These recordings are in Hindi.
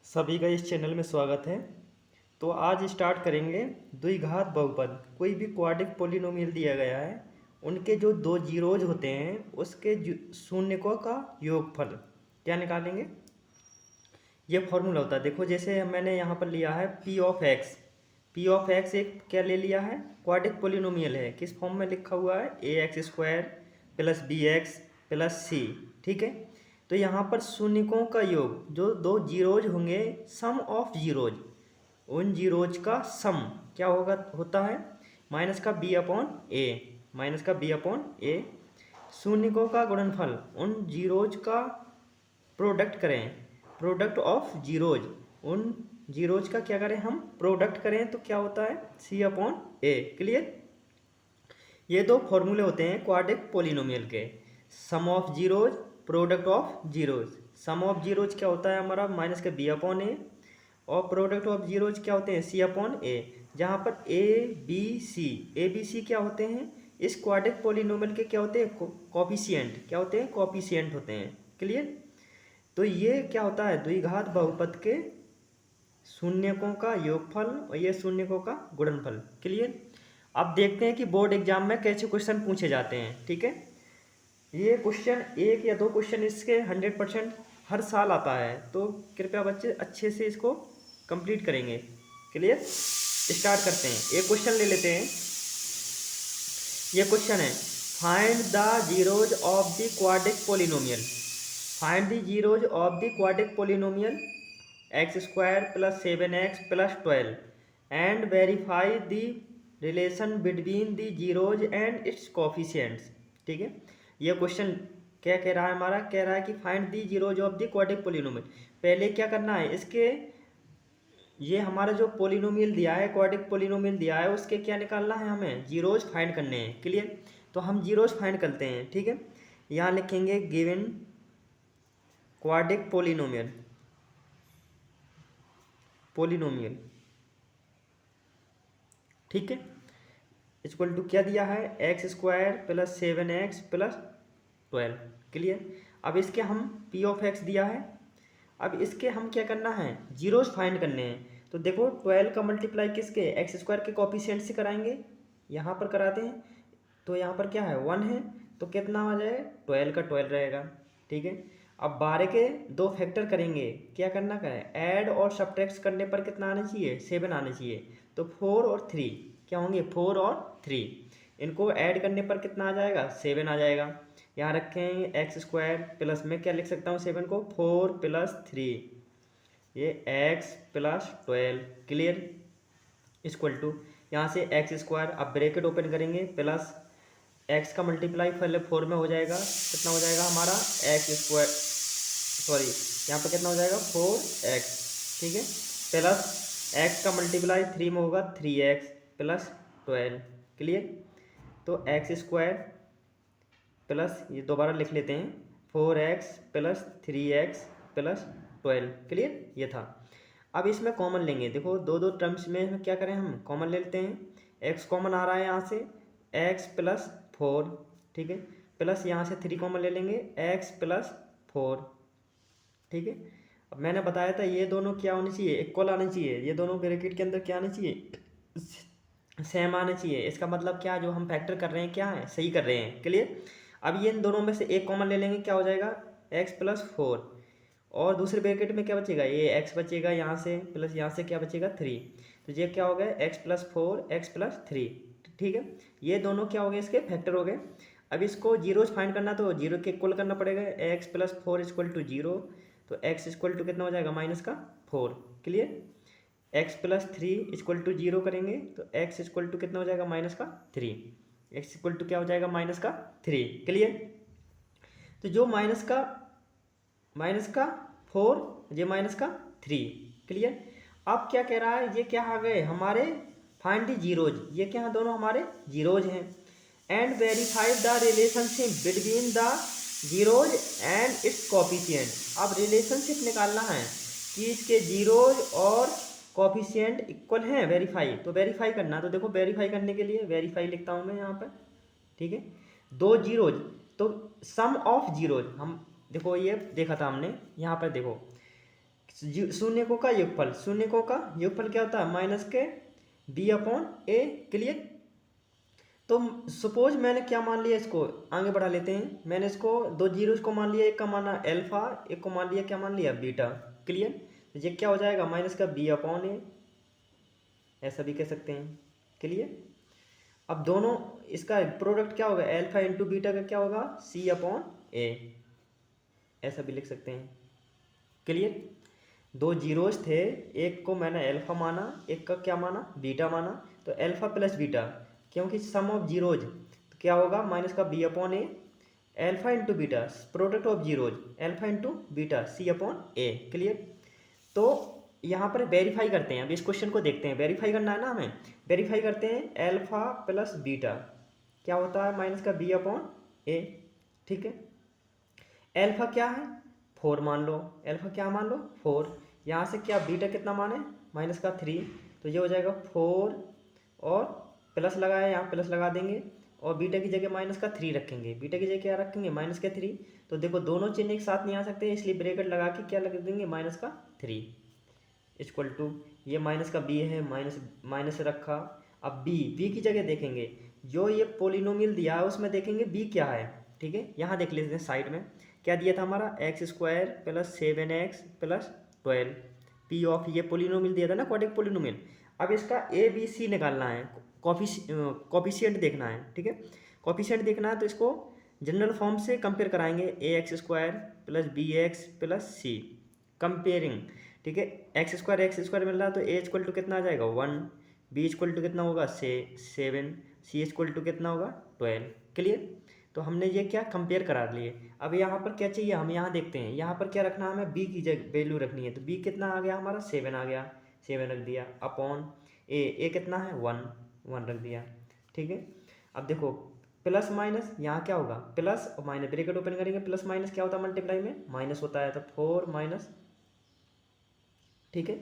सभी का इस चैनल में स्वागत है। तो आज स्टार्ट करेंगे द्विघात बहुपद। कोई भी क्वाड्रिक पोलिनोमियल दिया गया है, उनके जो दो जीरोज होते हैं उसके शून्यकों का योगफल क्या निकालेंगे। ये फॉर्मूला होता है। देखो जैसे मैंने यहाँ पर लिया है p of x. P of x एक क्या ले लिया है, क्वाड्रिक पोलिनोमियल है। किस फॉर्म में लिखा हुआ है, a x square plus b x plus c. ठीक है। तो यहाँ पर शून्यकों का योग, जो दो जीरोज होंगे, सम ऑफ जीरोज, उन जीरोज का सम क्या होगा, होता है माइनस का बी अपॉन ए। माइनस का बी अपॉन ए। शून्यकों का गुणनफल, उन जीरोज का प्रोडक्ट करें, प्रोडक्ट ऑफ जीरोज, उन जीरोज का क्या करें हम, प्रोडक्ट करें, तो क्या होता है सी अपॉन ए। क्लियर। ये दो फॉर्मूले होते हैं क्वाड्रिक पोलिनोमियल के। Sum of zeros, product of zeros. Sum of zeros क्या होता है हमारा, माइनस का बी अपॉन ए, और प्रोडक्ट ऑफ जीरोज क्या होते हैं, सी अपॉन ए। जहाँ पर ए बी सी क्या होते हैं, इस क्वाड्रिक पोलिनोमियल के क्या होते हैं, कॉफिशिएंट। क्या होते हैं, कॉफिशिएंट होते हैं। क्लियर। तो ये क्या होता है, द्विघात बहुपद के शून्यकों का योगफल और ये शून्यकों का गुणनफल। क्लियर। अब देखते हैं कि बोर्ड एग्जाम में कैसे क्वेश्चन पूछे जाते हैं। ठीक है। ये क्वेश्चन एक या दो क्वेश्चन इसके 100% हर साल आता है, तो कृपया बच्चे अच्छे से इसको कंप्लीट करेंगे। क्लियर। स्टार्ट करते हैं, एक क्वेश्चन ले लेते हैं। ये क्वेश्चन है, find the zeros of the quadratic polynomial. Find the zeros of the quadratic polynomial x square plus 7x plus 12 and verify the relation between the zeros and it's coefficients. ठीक है। ये क्वेश्चन क्या कह रहा है, हमारा कह रहा है कि find the zeros of the quadratic polynomial. पहले क्या करना है, इसके ये हमारा जो पोलिनोमियल दिया है, क्वाड्रिक पोलिनोमियल दिया है, उसके क्या निकालना है, हमें जीरोज फाइंड करने हैं। क्लियर। तो हम जीरोज फाइंड करते हैं। ठीक है। यहाँ लिखेंगे गिवन क्वाड्रिक पोलिनोमियल, पोलिनोमियल। ठीक है। इक्वल टू क्या दिया है, x square plus 7x plus 12। Clear. अब इसके हम पी ऑफ एक्स दिया है। अब इसके हम क्या करना है, जीरोज फाइंड करने हैं। तो देखो 12 का मल्टीप्लाई किसके, एक्स स्क्वायर के कोफिशिएंट से कराएंगे। यहाँ पर कराते हैं, तो यहाँ पर क्या है 1 है, तो कितना आ जाएगा, 12 का 12 रहेगा। ठीक है। अब 12 के दो फैक्टर करेंगे, क्या करना का है, ऐड और सब्ट्रैक्ट करने पर कितना आना चाहिए, 7 आना चाहिए। तो 4 और 3 क्या होंगे, 4 और 3, इनको ऐड करने पर कितना आ जाएगा, 7 आ जाएगा। यहाँ रखेंगे एक्स स्क्वायर प्लस में क्या लिख सकता हूँ 7 को, 4 प्लस 3, ये X plus 12। Clear. Equal to यहाँ से एक्स स्क्वायर, अब ब्रैकेट ओपन करेंगे, प्लस एक्स का मल्टीप्लाई पहले 4 में हो जाएगा, कितना हो जाएगा हमारा एक्स स्क्वायर, सॉरी यहाँ पे कितना हो जाएगा 4x। ठीक है। प्लस एक्स का मल्टीप्लाई 3 में होगा, 3x प्लस 12। क्लियर। तो एक्स स्क्वायर प्लस, ये दोबारा लिख लेते हैं, 4x plus 3x plus 12। Clear. ये था। अब इसमें कॉमन लेंगे। देखो दो दो टर्म्स में क्या करें, हम कॉमन ले लेते हैं। x कॉमन आ रहा है यहाँ से, x प्लस 4। ठीक है। प्लस यहाँ से 3 कॉमन ले लेंगे, x प्लस 4। ठीक है। अब मैंने बताया था ये दोनों क्या होने चाहिए, इक्वल आने चाहिए। ये दोनों ब्रैकेट के अंदर क्या आने चाहिए, सेम आने चाहिए। इसका मतलब क्या, जो हम फैक्टर कर रहे हैं क्या है, सही कर रहे हैं। क्लियर। अब ये इन दोनों में से एक कॉमन ले लेंगे, क्या हो जाएगा x प्लस 4, और दूसरे ब्रैकेट में क्या बचेगा, ये x बचेगा यहाँ से, प्लस यहाँ से क्या बचेगा 3। तो ये क्या हो गया, x प्लस 4 x प्लस 3। ठीक है। ये दोनों क्या हो गए, इसके फैक्टर हो गए। अब इसको जीरोज फाइंड करना, तो जीरो के इक्वल करना पड़ेगा, x प्लस 4 इक्वल टू 0। तो x इक्वल टू कितना हो जाएगा, माइनस का 4। Clear. x plus 3 equal to 0 करेंगे, तो x इक्वल टू कितना हो जाएगा, माइनस का 3। x इक्वल टू क्या हो जाएगा, माइनस का 3। क्लियर। तो जो माइनस का 4, ये माइनस का 3। क्लियर। अब क्या कह रहा है, ये क्या आ गए हमारे, फाइंड द जीरोज, ये क्या दोनों हमारे जीरोज हैं। And verify the relationship between the zeros and it's coefficient. अब रिलेशनशिप निकालना है कि इसके जीरोज और कोफिशिएंट इक्वल हैं, वेरीफाई। तो वेरीफाई करना, तो देखो वेरीफाई करने के लिए वेरीफाई लिखता हूँ मैं यहाँ पर। ठीक है। दो जीरोज, तो सम ऑफ जीरोज, हम देखो ये देखा था हमने, यहाँ पर देखो शून्यकों का योगफल, शून्यकों का योगफल क्या होता है, माइनस के बी अपॉन ए। क्लियर। तो सपोज मैंने क्या मान लिया, इसको आगे बढ़ा लेते हैं। मैंने इसको दो जीरोस को मान लिया, एक का माना एल्फा, एक को मान लिया क्या मान लिया, बीटा। क्लियर। तो ये क्या हो जाएगा, माइनस का बी अपॉन ए, ऐसा भी कह सकते हैं। क्लियर। अब दोनों इसका प्रोडक्ट क्या होगा, एल्फा इंटू बीटा का क्या होगा, सी अपॉन ए, ऐसा भी लिख सकते हैं। क्लियर। दो जीरोस थे, एक को मैंने एल्फा माना, एक का क्या माना, बीटा माना। तो एल्फा प्लस बीटा, क्योंकि सम ऑफ जीरोज, तो क्या होगा, माइनस का B upon A, alpha into beta, product of zeros, alpha into beta, C upon A. Clear. तो यहाँ पर वेरीफाई करते हैं, अब इस क्वेश्चन को देखते हैं, वेरीफाई करना है ना हमें। वेरीफाई करते हैं, एल्फा प्लस बीटा क्या होता है, माइनस का बी अपॉन ए। ठीक है। एल्फा क्या है, 4 मान लो, एल्फा क्या मान लो, 4। यहाँ से क्या बीटा कितना माने, माइनस का 3। तो ये हो जाएगा 4 और प्लस लगाया, यहाँ प्लस लगा देंगे और बीटा की जगह माइनस का 3 रखेंगे। बीटा की जगह क्या रखेंगे, माइनस का 3। तो देखो दोनों चिन्ह एक साथ नहीं आ सकते, इसलिए ब्रैकेट लगा के क्या लगा देंगे, माइनस का 3 इक्वल टू, ये माइनस का बी है, माइनस माइनस रखा। अब बी की जगह देखेंगे, जो ये पोलिनोमियल दिया है उसमें देखेंगे बी क्या है। ठीक है। यहाँ देख लेते हैं साइड में क्या दिया था हमारा, x square plus 7x plus 12 P of, ये पोलिनोमियल दिया था ना, क्वाड्रेटिक पोलिनोमियल। अब इसका ए बी सी निकालना है, कॉफिशिएंट देखना है। ठीक है। कॉफिशिएंट देखना है तो इसको जनरल फॉर्म से कंपेयर कराएंगे, a x square plus b x plus c, comparing. ठीक है। एक्स स्क्वायर मिल रहा है तो ए इक्वल टू कितना आ जाएगा, 1, बी इक्वल टू कितना होगा, 7, सी इक्वल टू कितना होगा, 12। क्लियर। तो हमने ये क्या कंपेयर करा लिए। अब यहाँ पर क्या चाहिए, हम यहाँ देखते हैं, यहाँ पर क्या रखना है हमें, बी की जगह वैल्यू रखनी है। तो बी कितना आ गया हमारा, 7 आ गया, 7 रख दिया, अपॉन ए कितना है, 1 रख दिया। ठीक है। अब देखो प्लस माइनस, यहाँ क्या होगा, प्लस और माइनस, ब्रैकेट ओपन करेंगे, प्लस माइनस क्या होता है, मल्टीप्लाई में माइनस होता है। तो 4 माइनस, ठीक है,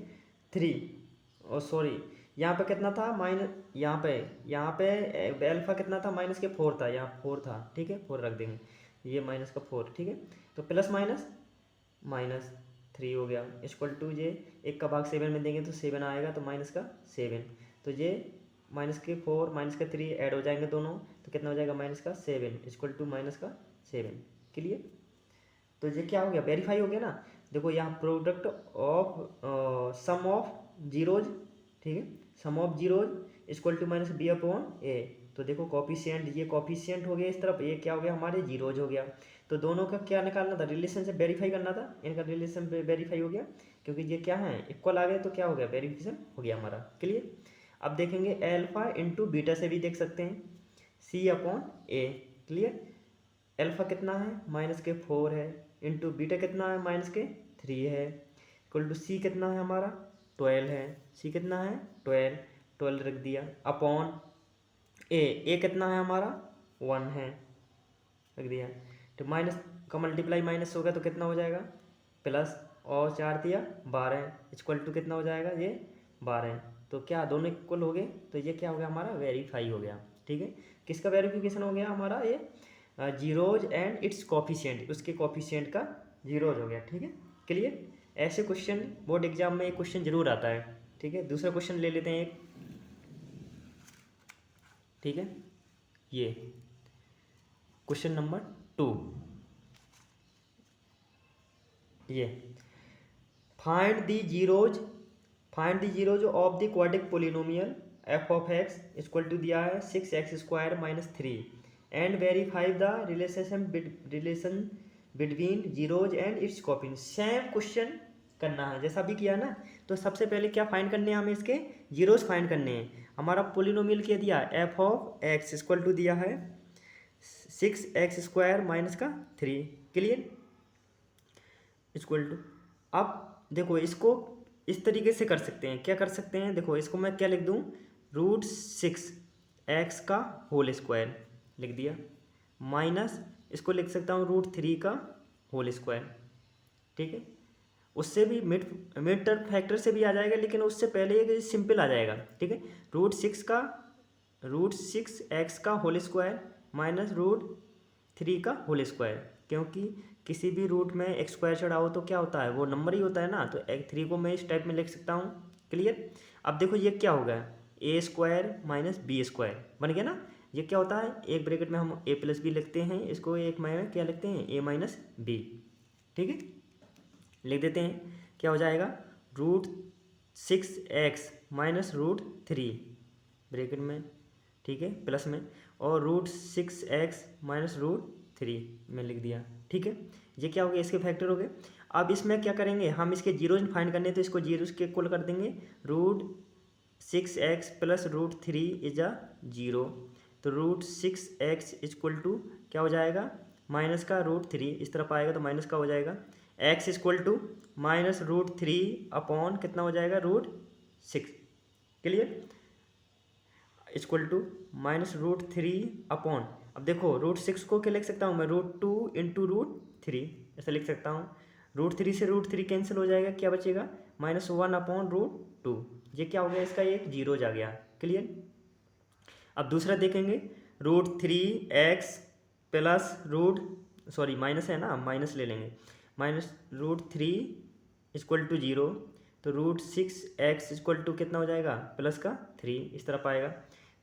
3, और सॉरी यहाँ पे कितना था, माइनस, यहाँ पे एल्फा कितना था, माइनस के 4 था, यहाँ 4 था। ठीक है, 4 रख देंगे, ये माइनस का 4। ठीक है। तो प्लस माइनस माइनस 3 हो गया, इक्वल टू ये एक का भाग 7 में देंगे तो 7 आएगा, तो माइनस का 7। तो ये माइनस के 4 माइनस का 3 ऐड हो जाएंगे दोनों, तो कितना हो जाएगा, माइनस का 7 इक्वल टू माइनस का 7। क्लियर। तो ये क्या हो गया, वेरीफाई हो गया ना। देखो यहाँ product of sum of zeros, ठीक है, sum of zeros equal to minus b upon a. तो देखो कॉफिशिएंट, ये कॉफिशिएंट हो गया इस तरफ, ये क्या हो गया हमारे, जीरोज हो गया। तो दोनों का क्या निकालना था, रिलेशन से वेरीफाई करना था, इनका रिलेशन वेरीफाई हो गया, क्योंकि ये क्या है, इक्वल आ गए, तो क्या हो गया, वेरिफिकेशन हो गया हमारा। क्लियर। अब देखेंगे एल्फा इंटू बीटा से भी देख सकते हैं, सी अपॉन ए। क्लियर। एल्फा कितना है, माइनस के 4 है, इंटू बीटा कितना है, माइनस के 3 है, इक्वल टू सी कितना है हमारा, 12 है, सी कितना है, 12 रख दिया, अपॉन ए कितना है हमारा, 1 है, रख दिया। तो माइनस का मल्टीप्लाई माइनस होगा तो कितना हो जाएगा, प्लस, और 4 दिया 12, इक्वल टू कितना हो जाएगा, ये 12। तो क्या दोनों इक्वल हो गए, तो ये क्या हो गया हमारा, वेरीफाई हो गया। ठीक है। किसका वेरिफिकेशन हो गया हमारा, ये जीरोज एंड इट्स कॉफिशिएंट, उसके कॉफिशिएंट का जीरोज हो गया। ठीक है। क्लियर। ऐसे क्वेश्चन बोर्ड एग्जाम में एक क्वेश्चन जरूर आता है। ठीक है। दूसरा क्वेश्चन ले लेते हैं एक। ठीक है। ये क्वेश्चन नंबर 2, ये find the zeros of the quadratic polynomial F of X equal to दिया है 6x square minus 3 and verify the relation between zeros and its copy. Same question करना है जैसा भी किया ना। तो सबसे पहले क्या फाइंड करने हैं हमें, इसके जीरोज फाइंड करने हैं। हमारा पोलिनोमियल क्या दिया है, F of X equal to दिया है 6x स्क्वायर माइनस का 3। क्लियर। इक्वल टू, अब देखो इसको इस तरीके से कर सकते हैं, क्या कर सकते हैं, देखो इसको मैं क्या लिख दूँ, √6x का होल स्क्वायर लिख दिया, माइनस इसको लिख सकता हूँ √3 का होल स्क्वायर। ठीक है। उससे भी मिड टर्म फैक्टर से भी आ जाएगा, लेकिन उससे पहले ये सिंपल आ जाएगा। ठीक है। √6x का होल स्क्वायर माइनस √3 का होल स्क्वायर, क्योंकि किसी भी रूट में एक्स स्क्वायर चढ़ाओ तो क्या होता है, वो नंबर ही होता है ना। तो 3 को मैं इस टाइप में लिख सकता हूँ। क्लियर। अब देखो ये क्या हो गया, ए स्क्वायर माइनस बी स्क्वायर बन गया ना। ये क्या होता है, एक ब्रैकेट में हम ए प्लस बी लिखते हैं, इसको एक में क्या लिखते हैं, ए माइनस बी। ठीक है, लिख देते हैं। क्या हो जाएगा, √6x माइनस √3 ब्रैकेट में, ठीक है, प्लस में, और √6x माइनस √3 में लिख दिया। ठीक है, ये क्या हो गया, इसके फैक्टर हो गए। अब इसमें क्या करेंगे, हम इसके जीरोज फाइंड करने हैं, तो इसको जीरोज के इक्वल कर देंगे। √6x plus √3 is a 0। तो √6x इक्वल टू क्या हो जाएगा, माइनस का √3, इस तरफ आएगा तो माइनस का हो जाएगा। x equal to minus √3 upon कितना हो जाएगा, √6। Clear, equal to minus √3 upon, अब देखो √6 को क्या लिख सकता हूँ मैं, √2 इंटू √3 ऐसा लिख सकता हूँ। √3 से √3 कैंसिल हो जाएगा, क्या बचेगा, -1 अपॉन √2। ये क्या हो गया, इसका एक जीरो जा गया। क्लियर। अब दूसरा देखेंगे, √3x प्लस माइनस है ना, माइनस ले लेंगे, माइनस √3 इक्वल टू 0। तो √6x इक्वल टू कितना हो जाएगा, प्लस का 3, इस तरफ आएगा।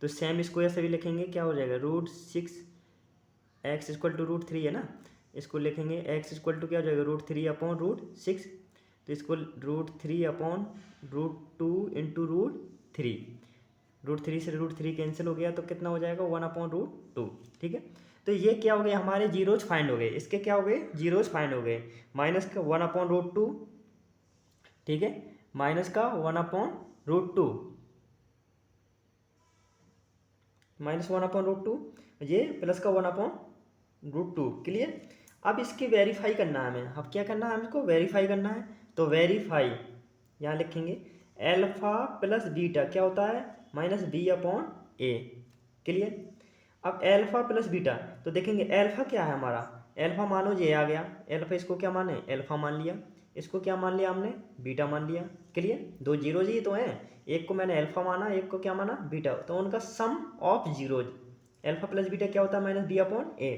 तो सेम इसको ऐसे भी लिखेंगे, क्या हो जाएगा, √6x इक्वल टू √3 है ना, इसको लिखेंगे x इक्वल टू क्या हो जाएगा, √3 अपॉन √6। तो इसको √3 अपॉन √2 इंटू √3, √3 से √3 कैंसिल हो गया तो कितना हो जाएगा, 1 अपॉन √2। ठीक है, तो ये क्या हो गए, हमारे जीरोज फाइंड हो गए, इसके क्या हो गए, जीरोज फाइंड हो गए। माइनस का 1 अपॉन √2, ठीक है, माइनस का 1 अपॉन √2, -1 अपॉन √2, ये प्लस का 1 अपॉन √2। क्लियर। अब इसकी वेरीफाई करना है हमें, अब क्या करना है, हमको वेरीफाई करना है। तो वेरीफाई यहाँ लिखेंगे, अल्फा प्लस बीटा क्या होता है, -b अपॉन a। क्लियर। अब अल्फा प्लस बीटा, तो देखेंगे अल्फा क्या है हमारा, अल्फा मानो ये आ गया, अल्फा इसको क्या माने, अल्फा मान लिया, इसको क्या मान लिया हमने, बीटा मान लिया। क्लियर, दो जीरोज ही तो हैं, एक को मैंने अल्फा माना, एक को क्या माना, बीटा, तो उनका sum of zeros, alpha plus beta क्या होता है, -b अपॉन a।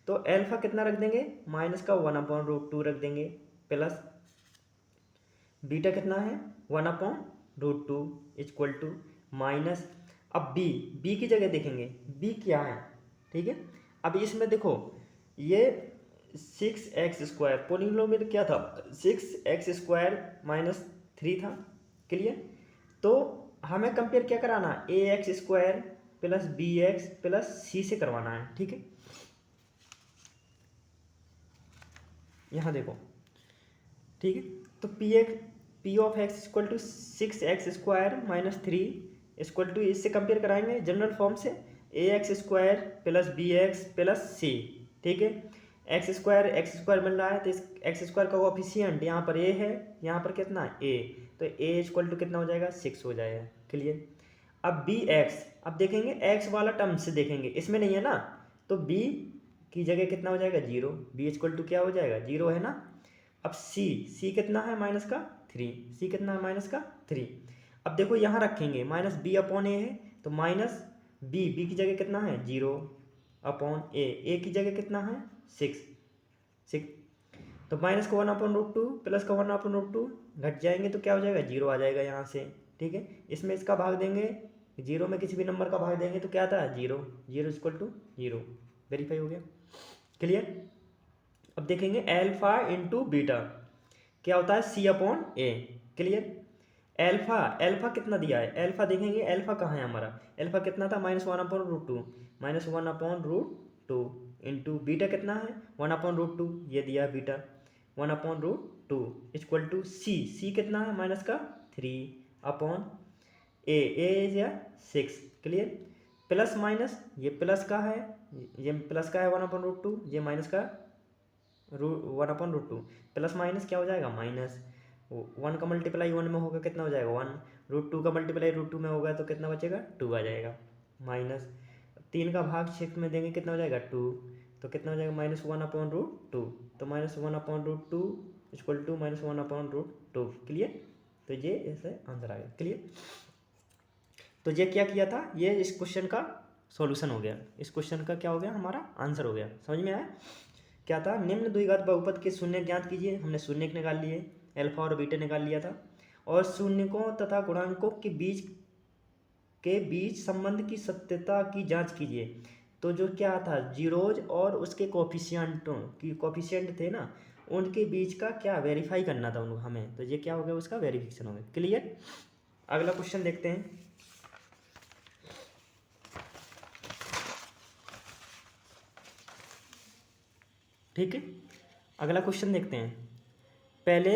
तो अल्फा कितना रख देंगे, माइनस का 1 अपॉन √2 रख देंगे, प्लस बीटा कितना है, 1 अपॉन √2 इक्वल टू माइनस, अब बी की जगह देखेंगे, बी क्या है। ठीक है, अब इसमें देखो ये 6x स्क्वायर पोलिनोमियल क्या था, 6x² माइनस 3 था। क्लियर, तो हमें कंपेयर क्या कराना, ax² plus bx plus c से करवाना है। ठीक है, यहाँ देखो, ठीक है, तो p of x equal to 6x² minus 3 equal to, इससे कंपेयर कराएंगे जनरल फॉर्म से, ax² plus bx plus c। ठीक है, x² मिल रहा है, तो इस x² का कोफिशिएंट यहाँ पर a है, यहाँ पर कितना a, तो a इक्वल टू कितना हो जाएगा, 6 हो जाएगा। क्लियर। अब bx, अब देखेंगे x वाला टर्म से देखेंगे, इसमें नहीं है ना, तो b की जगह कितना हो जाएगा, 0, b इक्वल टू क्या हो जाएगा, 0 है ना। अब c कितना है, -3, c कितना है, -3। अब देखो यहाँ रखेंगे, -b अपॉन a है, तो माइनस b की जगह कितना है, 0 अपॉन a की जगह कितना है, 6। तो माइनस का 1 अपॉन √2 प्लस का 1 अपॉन √2 घट जाएंगे तो क्या हो जाएगा, 0 आ जाएगा यहाँ से। ठीक है, इसमें इसका भाग देंगे, 0 में किसी भी नंबर का भाग देंगे तो क्या आता है, 0 इक्वल टू 0। वेरीफाई हो गया। क्लियर। अब देखेंगे अल्फा इंटू बीटा क्या होता है, c upon a। Clear. Alpha कितना दिया है, अल्फा देखेंगे, अल्फा कहाँ है हमारा, अल्फा कितना था, -1 अपॉन √2, -1 अपॉन √2 इंटू बीटा कितना है, 1 अपॉन √2, ये दिया है beta, 1 upon √2 equal to c कितना है, -3 upon a is 6। Clear. Plus minus, ये प्लस का है, ये प्लस का है 1 अपॉन √2, ये माइनस का 1 अपॉन √2, प्लस माइनस क्या हो जाएगा, माइनस, 1 का मल्टीप्लाई 1 में होगा कितना हो जाएगा, 1, √2 का मल्टीप्लाई √2 में होगा तो कितना बचेगा, 2 आ जाएगा, माइनस 3 का भाग 6 में देंगे कितना हो जाएगा, 2, तो कितना हो जाएगा, -1 अपॉन √2, तो -1 upon √2 equal to -1 upon √2। Clear, तो ये ऐसे आंसर आ गया। क्लियर, तो ये क्या किया था, ये इस क्वेश्चन का सॉल्यूशन हो गया, इस क्वेश्चन का क्या हो गया, हमारा आंसर हो गया। समझ में आया। क्या था, निम्न द्विघात बहुपद के शून्य ज्ञात कीजिए। हमने शून्य निकाल लिए, अल्फा और बीटा निकाल लिया था। और शून्यकों तथा गुणांकों के बीच संबंध की सत्यता की जांच कीजिए। तो जो क्या था, जीरोज और उसके कोफिशिएंट थे ना, उनके बीच का क्या वेरीफाई करना था उनको हमें। तो ये क्या हो गया, उसका वेरिफिकेशन हो गया। क्लियर। अगला क्वेश्चन देखते हैं। ठीक है, अगला क्वेश्चन देखते हैं। पहले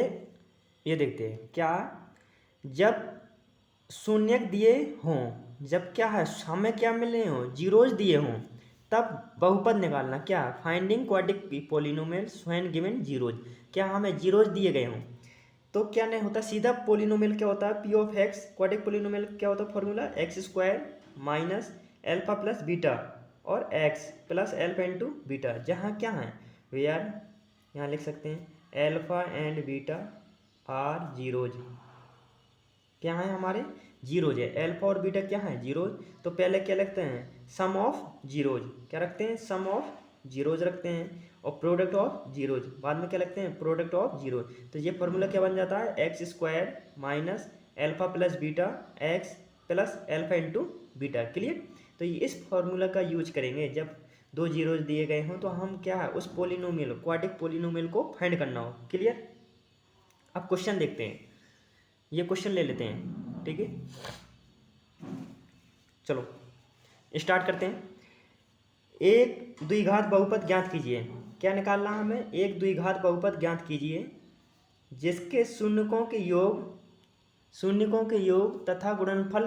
ये देखते हैं, क्या जब शून्यक दिए हों, जब क्या है हमें क्या मिले हों, जीरोज दिए हों, तब बहुपद निकालना। क्या, finding quadric polynomials when given zeros. क्या हमें जीरोज दिए गए हों तो क्या नहीं होता, सीधा पोलिनोमियल क्या होता है, p of x. Quadratic polynomial क्या होता है formula, x square minus alpha plus beta और x plus alpha into beta. जहाँ क्या है वी आर, यहाँ लिख सकते हैं alpha and beta are zeros. क्या है हमारे, जीरोज है। एल्फा और बीटा क्या है, जीरोज। तो पहले क्या लिखते हैं, सम ऑफ जीरोज। क्या रखते हैं, सम ऑफ जीरोज रखते हैं। और प्रोडक्ट ऑफ जीरोज बाद में क्या लिखते हैं, प्रोडक्ट ऑफ जीरोज। तो ये फॉर्मूला क्या बन जाता है, x square minus alpha plus beta x plus alpha into beta. Clear. तो इस फॉर्मूला का यूज करेंगे जब दो जीरोज दिए गए हों, तो हम क्या है उस पोलिनोमियल क्वाड्रिक पोलिनोमियल को फाइंड करना हो। क्लियर। अब क्वेश्चन देखते हैं, ये क्वेश्चन ले लेते हैं। ठीक है, चलो स्टार्ट करते हैं। एक द्विघात बहुपद ज्ञात कीजिए। क्या निकालना है हमें, एक द्विघात बहुपद ज्ञात कीजिए जिसके शून्यकों के योग तथा गुणनफल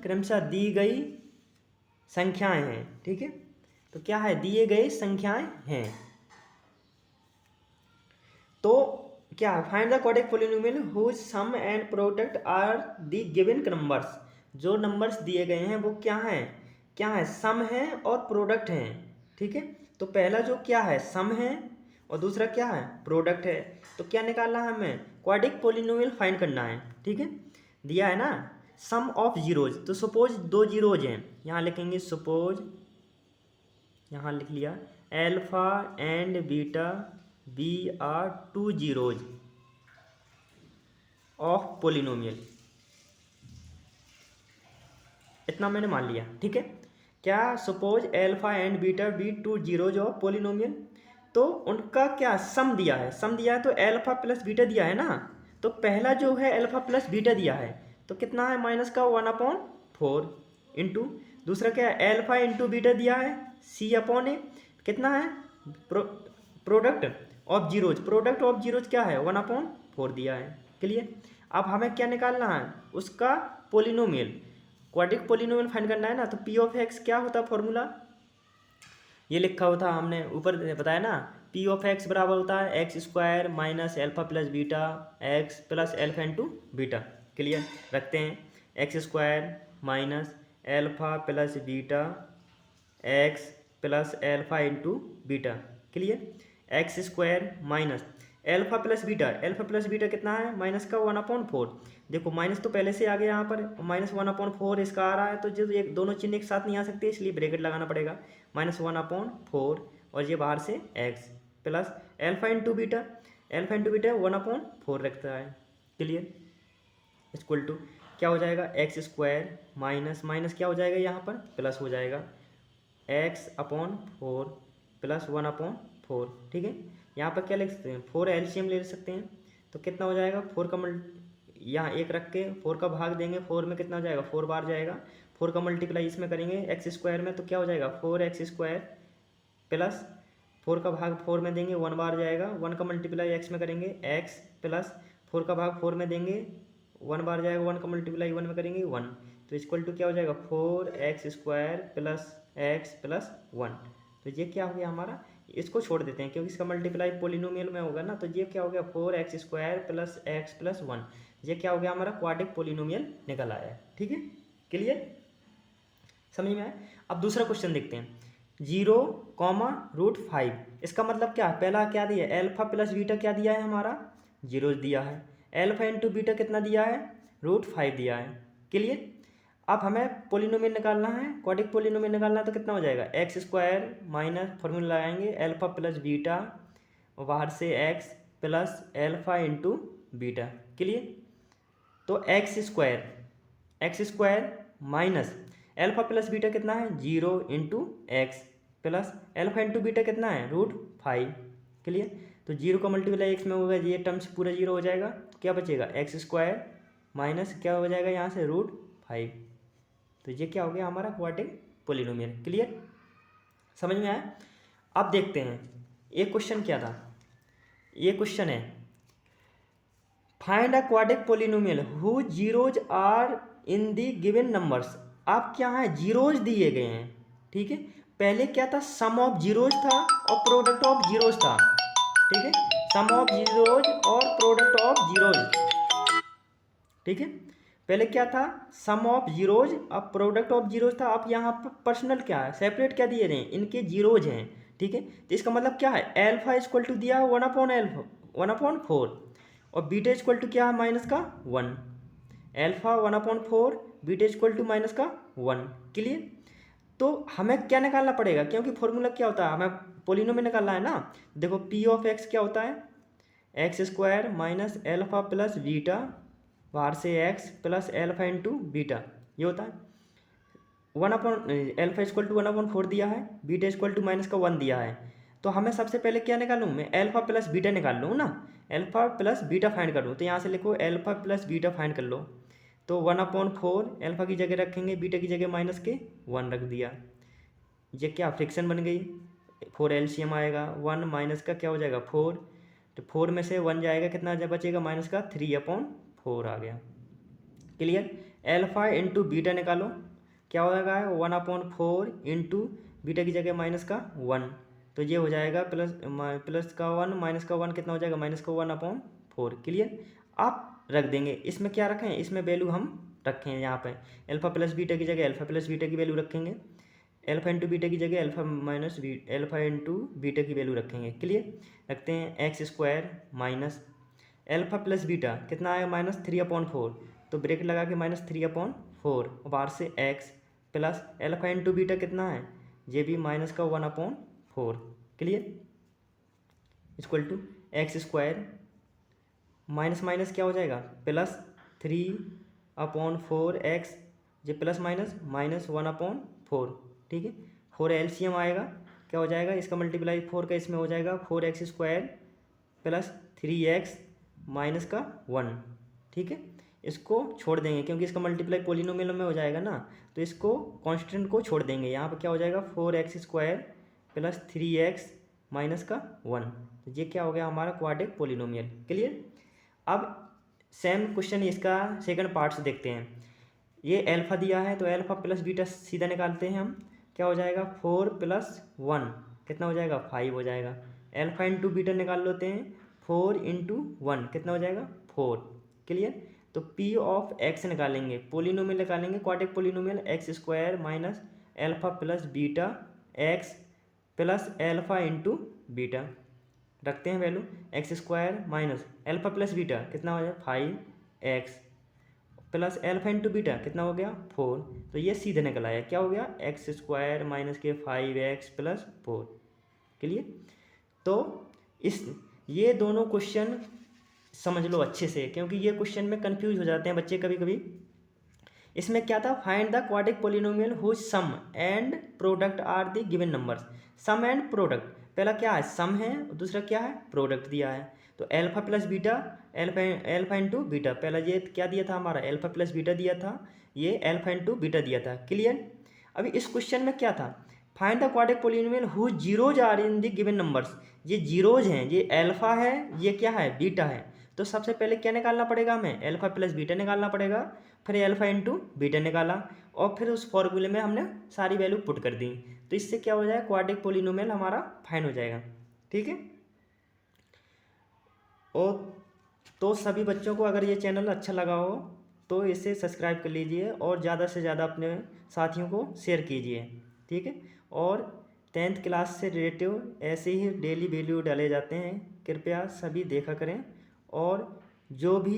क्रमशः दी गई संख्याएं हैं। ठीक है, तो क्या है, दिए गए संख्याएं हैं। तो क्या, find the quadratic polynomial whose sum and product are the given numbers. जो नंबर्स दिए गए हैं वो क्या है, सम है और प्रोडक्ट हैं। ठीक है, तो पहला जो क्या है सम है और दूसरा क्या है, प्रोडक्ट है। तो क्या निकालना है हमें, क्वाड्रिक पोलिनोमियल फाइंड करना है। ठीक है, दिया है ना सम ऑफ जीरोज। तो सपोज दो जीरोज हैं, यहाँ लिखेंगे सपोज, यहाँ लिख लिया alpha and beta be are two zeros of polynomial. इतना मैंने मान लिया। ठीक है, क्या suppose alpha and beta be two zeros of polynomial. तो उनका क्या सम दिया है, सम दिया है तो एल्फा प्लस बीटा दिया है ना। तो पहला जो है एल्फा प्लस बीटा दिया है, तो कितना है माइनस का 1/4 इंटू दूसरा क्या है एल्फा इंटू बीटा दिया है C/A। कितना है प्रोडक्ट ऑफ जीरोज क्या है 1/4 दिया है। क्लियर। अब हमें क्या निकालना है, उसका पोलिनोमियल, क्वाड्रिक पोलिनोमियल फाइंड करना है ना। तो पी ऑफ एक्स क्या होता है फॉर्मूला, ये लिखा होता हमने ऊपर बताया ना, पी ऑफ एक्स बराबर होता है x square minus alpha plus beta x plus alpha into beta. Clear, रखते हैं x square minus alpha plus beta x plus alpha into beta. Clear, x square minus alpha plus beta कितना है माइनस का 1/4। देखो माइनस तो पहले से आ गया यहाँ पर, माइनस 1/4 इसका आ रहा है, तो जो एक दोनों चिन्ह एक साथ नहीं आ सकते इसलिए ब्रैकेट लगाना पड़ेगा। माइनस 1/4 और ये बाहर से x plus alpha into beta 1/4 रखता है। क्लियर, इक्वल टू क्या हो जाएगा एक्स स्क्वायर माइनस माइनस क्या हो जाएगा यहाँ पर प्लस हो जाएगा x/4 प्लस 1/4। ठीक है, यहाँ पर क्या लिख सकते हैं 4 एलसीएम ले सकते हैं। तो कितना हो जाएगा 4 का यहाँ एक रख के 4 का भाग देंगे, 4 में कितना हो जाएगा 4 बार जाएगा। 4 का मल्टीप्लाई इसमें करेंगे एक्स स्क्वायर में, तो क्या हो जाएगा 4x स्क्वायर प्लस 4 का भाग 4 में देंगे 1 बार जाएगा। 1 का मल्टीप्लाई एक्स में करेंगे एक्स प्लस 4 का भाग 4 में देंगे 1 बार जाएगा। 1 का मल्टीप्लाई 1 में करेंगे 1। तो इक्वल टू क्या हो जाएगा 4x square plus x plus 1। तो ये क्या हो गया हमारा, इसको छोड़ देते हैं क्योंकि इसका मल्टीप्लाई पोलिनोमियल में होगा ना। तो ये क्या हो गया 4x square plus x plus 1। ये क्या हो गया हमारा क्वाड्रिक पोलिनोमियल निकल आया है। ठीक है, क्लियर, समझ में आया। अब दूसरा क्वेश्चन देखते हैं, 0,√5। इसका मतलब क्या, पहला क्या दिया है एल्फा प्लस बीटा क्या दिया है हमारा जीरो दिया है, एल्फा इंटू बीटा कितना दिया है √5 दिया है। क्लियर। अब हमें पोलिनोमियल निकालना है, क्वाड्रिक पोलिनोमियल निकालना है, तो कितना हो जाएगा एक्स स्क्वायर माइनस फॉर्मूला लगाएंगे अल्फा प्लस बीटा और बाहर से x plus alpha into beta. Clear. तो x square minus alpha plus beta कितना है 0 into x plus alpha into beta कितना है √5। क्लियर। तो 0 का मल्टीप्लाई एक्स में होगा, ये टर्म्स पूरा 0 हो जाएगा, क्या बचेगा एक्स स्क्वायर माइनस क्या हो जाएगा यहाँ से √5। तो ये क्या हो गया हमारा क्वाड्रिक पोलिनोमियल। क्लियर, समझ में आया। अब देखते हैं एक क्वेश्चन क्या था। ये क्वेश्चन है find a quadratic polynomial whose zeros are in the given numbers. आप क्या है जीरोज दिए गए हैं, ठीक है। पहले क्या था सम ऑफ जीरोज था और प्रोडक्ट ऑफ जीरोज था, ठीक है। सम ऑफ जीरोज और प्रोडक्ट ऑफ जीरोज, ठीक है। पहले क्या था सम ऑफ जीरोज, अब प्रोडक्ट ऑफ जीरोज था। अब यहाँ पर पर्सनल क्या है सेपरेट क्या दिए रहे हैं, इनके जीरोज हैं, ठीक है। तो इसका मतलब क्या है एल्फा इक्वल टू दिया है 1/4 और बीटा इक्वल टू क्या है माइनस का 1। Alpha 1/4 beta equal to minus का 1। क्लियर। तो हमें क्या निकालना पड़ेगा, क्योंकि फॉर्मूला क्या होता है हमें पोलिनोमियल निकालना है ना। देखो पी ऑफ एक्स क्या होता है x square minus alpha plus beta बाहर से x plus alpha into beta, ये होता है 1/एल्फा इक्वल टू 1/4 दिया है, बीटा इक्वल टू माइनस का 1 दिया है। तो हमें सबसे पहले क्या निकालूँ मैं एल्फा प्लस बीटा निकाल लूँ ना, एल्फा प्लस बीटा फाइंड कर लूँ। तो यहाँ से लिखो एल्फा प्लस बीटा फाइंड कर लो। तो 1/4 एल्फा की जगह रखेंगे, बीटा की जगह माइनस के 1 रख दिया। ये क्या फ्रिक्शन बन गई, 4 एलसीएम आएगा 1 माइनस का क्या हो जाएगा 4। तो 4 में से 1 जाएगा कितना बचेगा माइनस का 3/4 आ गया। क्लियर। एल्फा इंटू बीटा निकालो, क्या हो जाएगा 1/4 इंटू बीटा की जगह माइनस का 1। तो ये हो जाएगा प्लस का 1 माइनस का 1 कितना हो जाएगा माइनस का 1/4। क्लियर। आप रख देंगे, इसमें क्या रखें इसमें वैल्यू हम रखें यहाँ पे एल्फा प्लस बीटा की जगह एल्फा प्लस बीटा की वैल्यू रखेंगे, एल्फा इंटू बीटा की जगह एल्फा इंटू बीटा की वैल्यू रखेंगे। क्लियर। रखते हैं x square minus alpha plus beta कितना आएगा -3/4। तो ब्रेक लगा के -3/4 और बाहर से x plus alpha into beta कितना है ये भी माइनस का 1/4। Clear. Equal to X square minus minus क्या हो जाएगा +3/4 एक्स, ये प्लस माइनस -1/4, ठीक है। 4 एलसीएम आएगा क्या हो जाएगा इसका मल्टीप्लाई 4 का इसमें हो जाएगा 4x square plus 3x minus का 1, ठीक है। इसको छोड़ देंगे क्योंकि इसका मल्टीप्लाई पोलिनोमियल में हो जाएगा ना, तो इसको कांस्टेंट को छोड़ देंगे। यहाँ पर क्या हो जाएगा 4x square plus 3x minus का 1। तो ये क्या हो गया हमारा क्वाड्रिक पोलिनोमियल। क्लियर। अब सेम क्वेश्चन इसका सेकंड पार्ट से देखते हैं। ये एल्फा दिया है तो एल्फा प्लस बीटा सीधा निकालते हैं हम, क्या हो जाएगा 4 + 1 कितना हो जाएगा 5 हो जाएगा। एल्फा इंटू बीटा निकाल लेते हैं 4 × 1 कितना हो जाएगा 4। क्लियर। तो पी ऑफ एक्स निकालेंगे, पोलिनोमियल निकालेंगे quadric polynomial x square minus alpha plus beta x plus alpha into beta. रखते हैं value x square minus alpha plus beta कितना हो जाएगा 5x plus alpha into beta कितना हो गया 4। तो ये सीधे निकल आया क्या हो गया एक्स स्क्वायर माइनस के 5x + 4। क्लियर। तो इस ये दोनों क्वेश्चन समझ लो अच्छे से, क्योंकि ये क्वेश्चन में कंफ्यूज हो जाते हैं बच्चे कभी कभी। इसमें क्या था find the quadratic polynomial whose sum and product are the given numbers. Sum and product, पहला क्या है सम है और दूसरा क्या है प्रोडक्ट दिया है। तो alpha plus beta alpha into beta, पहला ये क्या दिया था हमारा एल्फा प्लस बीटा दिया था, ये एल्फा इंटू बीटा दिया था। क्लियर। अभी इस क्वेश्चन में क्या था find the quadratic polynomial whose zeros are in the given numbers. ये जीरोज हैं, ये एल्फा है ये क्या है बीटा है। तो सबसे पहले क्या निकालना पड़ेगा हमें एल्फा प्लस बीटा निकालना पड़ेगा, फिर एल्फा इंटू बीटा निकाला और फिर उस फॉर्मूले में हमने सारी वैल्यू पुट कर दी। तो इससे क्या हो जाएगा क्वाड्रिक पोलिनोमियल हमारा फाइंड हो जाएगा, ठीक है। और तो सभी बच्चों को अगर ये चैनल अच्छा लगा हो तो इसे सब्सक्राइब कर लीजिए और ज़्यादा से ज़्यादा अपने साथियों को शेयर कीजिए, ठीक है। और 10th क्लास से रिलेटिव ऐसे ही डेली वीडियो डाले जाते हैं, कृपया सभी देखा करें। और जो भी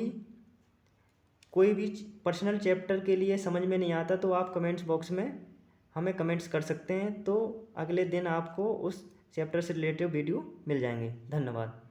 कोई भी पर्सनल चैप्टर के लिए समझ में नहीं आता तो आप कमेंट्स बॉक्स में हमें कमेंट्स कर सकते हैं, तो अगले दिन आपको उस चैप्टर से रिलेटेड वीडियो मिल जाएंगे। धन्यवाद।